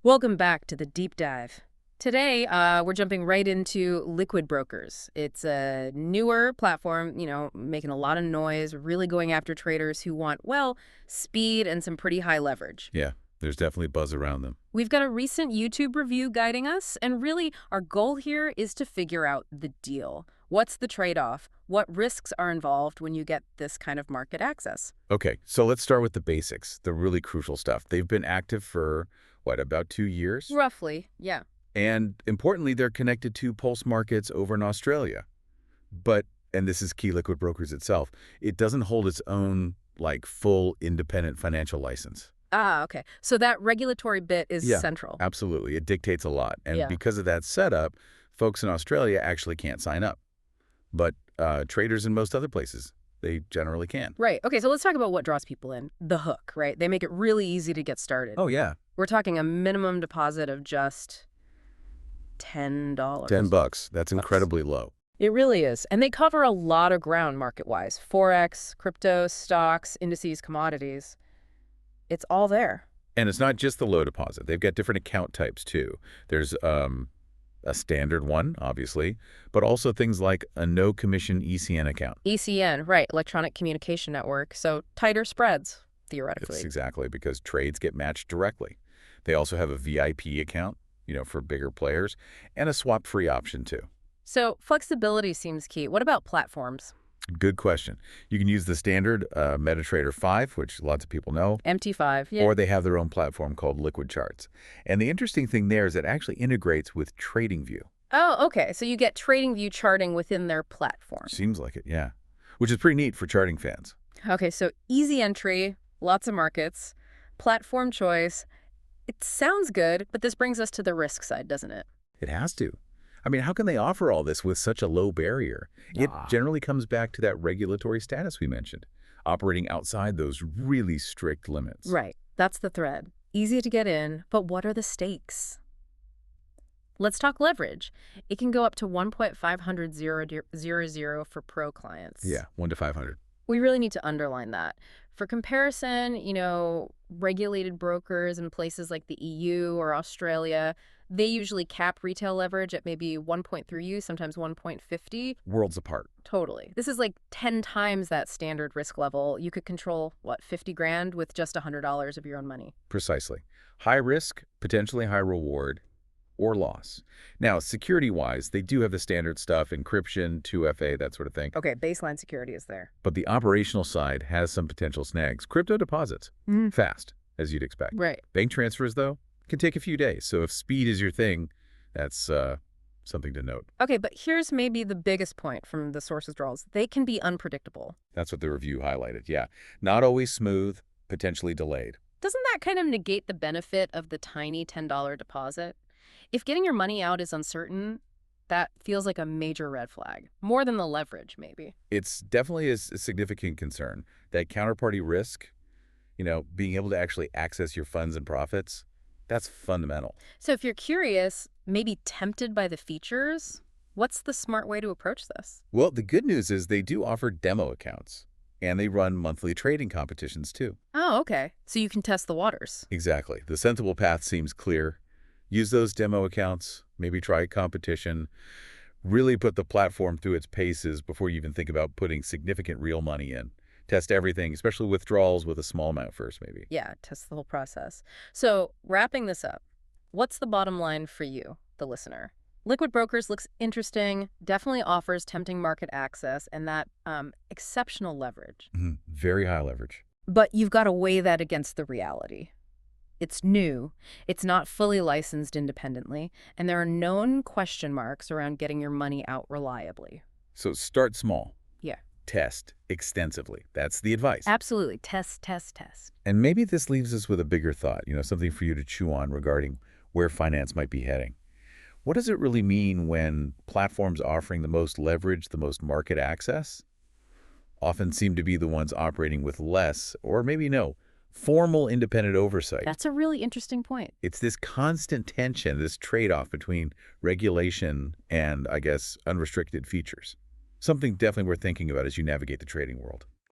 Welcome back to the deep dive. Today, we're jumping right into liquid brokers. It's a newer platform, making a lot of noise, really going after traders who want, well, speed and some pretty high leverage. Yeah, there's definitely buzz around them. We've got a recent YouTube review guiding us, and really, our goal here is to figure out the deal. What's the trade-off? What risks are involved when you get this kind of market access? Okay, so let's start with the basics, the really crucial stuff. They've been active for, what, about 2 years? Roughly, yeah. And importantly, they're connected to pulse markets over in Australia. But, and this is Key Liquid Brokers itself, it doesn't hold its own, full independent financial license. Ah, okay. So that regulatory bit is Yeah, central. absolutely. It dictates a lot. And Yeah. because of that setup, folks in Australia actually can't sign up. But traders in most other places, they generally can. Right. Okay, so let's talk about what draws people in. The hook, right? They make it really easy to get started. Oh, yeah. We're talking a minimum deposit of just $10. $10. That's incredibly low. It really is. And they cover a lot of ground market-wise. Forex, crypto, stocks, indices, commodities. It's all there. And it's not just the low deposit. They've got different account types, too. There's a standard one, obviously, but also things like a no-commission ECN account. ECN, right, Electronic Communication Network. So tighter spreads, theoretically. It's exactly because trades get matched directly. They also have a VIP account, for bigger players, and a swap-free option, too. So flexibility seems key. What about platforms? Good question. You can use the standard MetaTrader 5, which lots of people know. MT5, yeah. Or they have their own platform called Liquid Charts. And the interesting thing there is it actually integrates with TradingView. Oh, okay. So you get TradingView charting within their platform. Seems like it, yeah. Which is pretty neat for charting fans. Okay, so easy entry, lots of markets, platform choice. It sounds good, but this brings us to the risk side, doesn't it? It has to. I mean, how can they offer all this with such a low barrier? It generally comes back to that regulatory status we mentioned, operating outside those really strict limits. Right. That's the thread. Easy to get in, but what are the stakes? Let's talk leverage. It can go up to 1.500 for pro clients. Yeah, 1 to 500. We really need to underline that. For comparison, regulated brokers in places like the EU or Australia, they usually cap retail leverage at maybe 1.3U, sometimes 1.50. Worlds apart. Totally. This is like 10 times that standard risk level. You could control, 50 grand with just $100 of your own money. Precisely. High risk, potentially high reward, or loss. Now, security-wise, they do have the standard stuff, encryption, 2FA, that sort of thing. Okay, baseline security is there. But the operational side has some potential snags. Crypto deposits, fast, as you'd expect. Right. Bank transfers, though, can take a few days. So if speed is your thing, that's something to note. Okay, but here's maybe the biggest point from the source withdrawals. They can be unpredictable. That's what the review highlighted, yeah. Not always smooth, potentially delayed. Doesn't that kind of negate the benefit of the tiny $10 deposit? If getting your money out is uncertain, that feels like a major red flag. More than the leverage, maybe. It's definitely a significant concern. That counterparty risk, being able to actually access your funds and profits, that's fundamental. So if you're curious, maybe tempted by the features, what's the smart way to approach this? Well, the good news is they do offer demo accounts, and they run monthly trading competitions, too. Oh, okay. So you can test the waters. Exactly. The sensible path seems clear. Use those demo accounts, maybe try a competition, really put the platform through its paces before you even think about putting significant real money in. Test everything, especially withdrawals with a small amount first, maybe. Yeah, test the whole process. So wrapping this up, what's the bottom line for you, the listener? Liquid Brokers looks interesting, definitely offers tempting market access and that exceptional leverage. Very high leverage. But you've got to weigh that against the reality. It's new, it's not fully licensed independently, and there are known question marks around getting your money out reliably. So start small. Yeah. Test extensively. That's the advice. Absolutely. Test, test, test. And maybe this leaves us with a bigger thought, something for you to chew on regarding where finance might be heading. What does it really mean when platforms offering the most leverage, the most market access, often seem to be the ones operating with less, or maybe no, formal independent oversight? That's a really interesting point. It's this constant tension, this trade-off between regulation and, I guess, unrestricted features. Something definitely worth thinking about as you navigate the trading world.